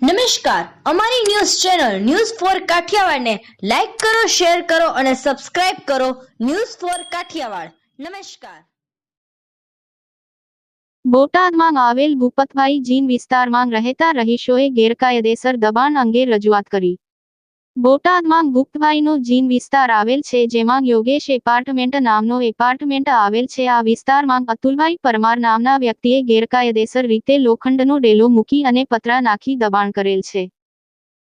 નમસ્કાર, અમારી news channel news for Kathiyawad ને લાઈક કરો, શેર કરો અને સબસ્ક્રાઇબ કરો. News for Kathiyawad. નમસ્કાર. બોટાદમાં આવેલ ભૂપતભાઈ જીન વિસ્તારમાં રહેતા રહીશોએ ગેરકાયદેસર દબાણ અંગે રજૂઆત કરી. બોટાદમાં ગુપ્તભાઈનો જીન વિસ્તાર આવેલ છે, જેમાં યોગેશ એપાર્ટમેન્ટ નામનો એપાર્ટમેન્ટ આવેલ છે. આ વિસ્તારમાં અતુલભાઈ પરમાર નામના વ્યક્તિએ ગેરકાયદેસર રીતે લોખંડનો ડેલો મૂકી અને પતરા નાખી દબાણ કરેલ છે,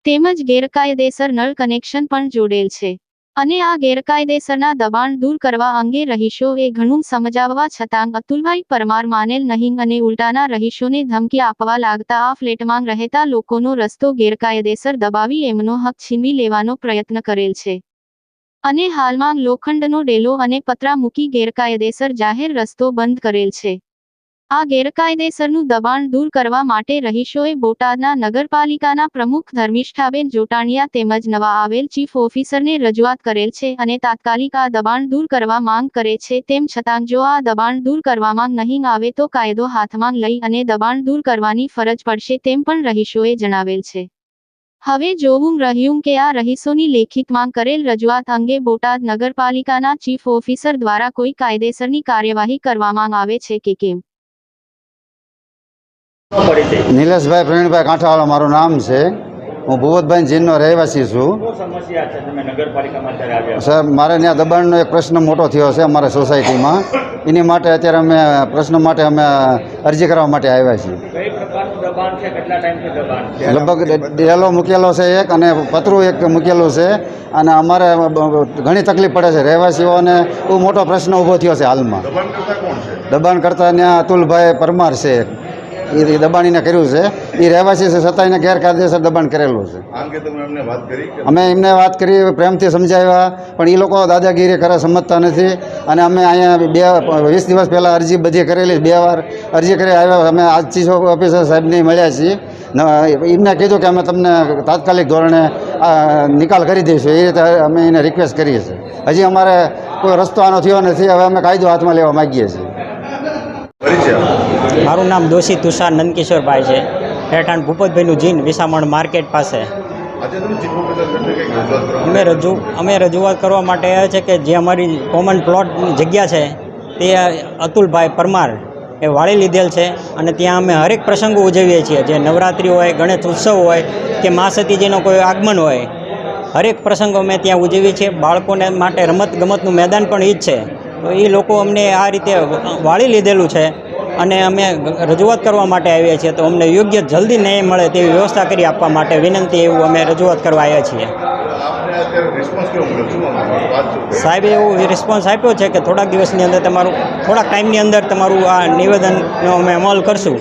તેમજ ગેરકાયદેસર નળ કનેક્શન પણ જોડેલ છે. અને આ ગેરકાયદેસરના દબાણ દૂર કરવા અંગે રહીશોએ ઘણું સમજાવવા છતાં અતુલભાઈ પરમાર માનેલ નહીં અને ઉલટાના રહીશોને ધમકી આપવા લાગતા આ ફ્લેટમાં રહેતા લોકોનો રસ્તો ગેરકાયદેસર દબાવી એમનો હક છીનવી લેવાનો પ્રયત્ન કરેલ છે. અને હાલમાં લોખંડનો ડેલો અને પતરા મૂકી ગેરકાયદેસર જાહેર રસ્તો બંધ કરેલ છે. આ ગેરકાયદેસરનું દબાણ દૂર કરવા માટે રહીશોએ બોટાદના નગરપાલિકાના પ્રમુખ ધર્મિષ્ઠાબેન જોટાણીયા તેમજ નવા આવેલ ચીફ ઓફિસરને રજૂઆત કરેલ છે અને તાત્કાલિક આ દબાણ દૂર કરવા માંગ કરે છે. તેમ છતાં જો આ દબાણ દૂર કરવામાં નહીં આવે તો કાયદો હાથમાં લઈ અને દબાણ દૂર કરવાની ફરજ પડશે, તેમ પણ રહીશોએ જણાવેલ છે. હવે જોવું રહ્યું કે આ રહીશોની લેખિતમાં કરેલ રજૂઆત અંગે બોટાદ નગરપાલિકાના ચીફ ઓફિસર દ્વારા કોઈ કાયદેસરની કાર્યવાહી કરવામાં આવે છે કે કેમ. નિલેશભાઈ પ્રવીણભાઈ કાંઠાવાળા મારું નામ છે. હું ભૂપતભાઈ જીનનો રહેવાસી છું. સર, મારે ત્યાં દબાણનો એક પ્રશ્ન મોટો થયો છે અમારા સોસાયટીમાં. એની માટે અત્યારે અમે પ્રશ્ન માટે અમે અરજી કરવા માટે આવ્યા છીએ. લગભગ ડેલો મૂકેલો છે એક અને પતરું એક મૂકેલું છે અને અમારે ઘણી તકલીફ પડે છે. રહેવાસીઓને બહુ મોટો પ્રશ્ન ઊભો થયો છે હાલમાં. દબાણ કરતા ત્યાં અતુલભાઈ પરમાર છે, એ દબાણીને કર્યું છે. એ રહેવાસી છે છતાં એને ગેરકાયદેસર દબાણ કરેલું છે. અમે એમને વાત કરી, પ્રેમથી સમજાવ્યા, પણ એ લોકો દાદાગીરી કરે, સમજતા નથી. અને અમે અહીંયા 20 દિવસ પહેલાં અરજી બધી કરેલી, 2 વાર અરજી કરી આવ્યા. અમે આજ ચીફ ઓફિસર સાહેબને મળ્યા છીએ. એમને કીધું કે અમે તમને તાત્કાલિક ધોરણે નિકાલ કરી દઈશું. એ રીતે અમે એને રિક્વેસ્ટ કરીએ છીએ. હજી અમારે કોઈ રસ્તો આનો થયો નથી. હવે અમે કાયદો હાથમાં લેવા માગીએ છીએ. મારું નામ દોશી તુષાર નંદકિશોરભાઈ છે. રહેઠાણ ભૂપતભાઈનું જીન, વિસામણ માર્કેટ પાસે. અમે રજૂઆત કરવા માટે આવ્યા છે કે જે અમારી કોમન પ્લોટની જગ્યા છે તે અતુલભાઈ પરમાર એ વાળી લીધેલ છે અને ત્યાં અમે હરેક પ્રસંગો ઉજવીએ છીએ. જે નવરાત્રિ હોય, ગણેશ ઉત્સવ હોય કે મા સતીજીનો કોઈ આગમન હોય, હરેક પ્રસંગો અમે ત્યાં ઉજવીએ છીએ. બાળકોને માટે રમત ગમતનું મેદાન પણ એ જ છે. તો એ લોકો અમને આ રીતે વાળી લીધેલું છે અને અમે રજૂઆત કરવા માટે આવ્યા છીએ. તો અમને યોગ્ય જલ્દી ન્યાય મળે તેવી વ્યવસ્થા કરી આપવા માટે વિનંતી, એવું અમે રજૂઆત કરવા આવ્યા છીએ. સાહેબે એવું રિસ્પોન્સ આપ્યો છે કે થોડાક દિવસની અંદર થોડાક ટાઈમની અંદર તમારું આ નિવેદનનો અમે અમલ કરશું.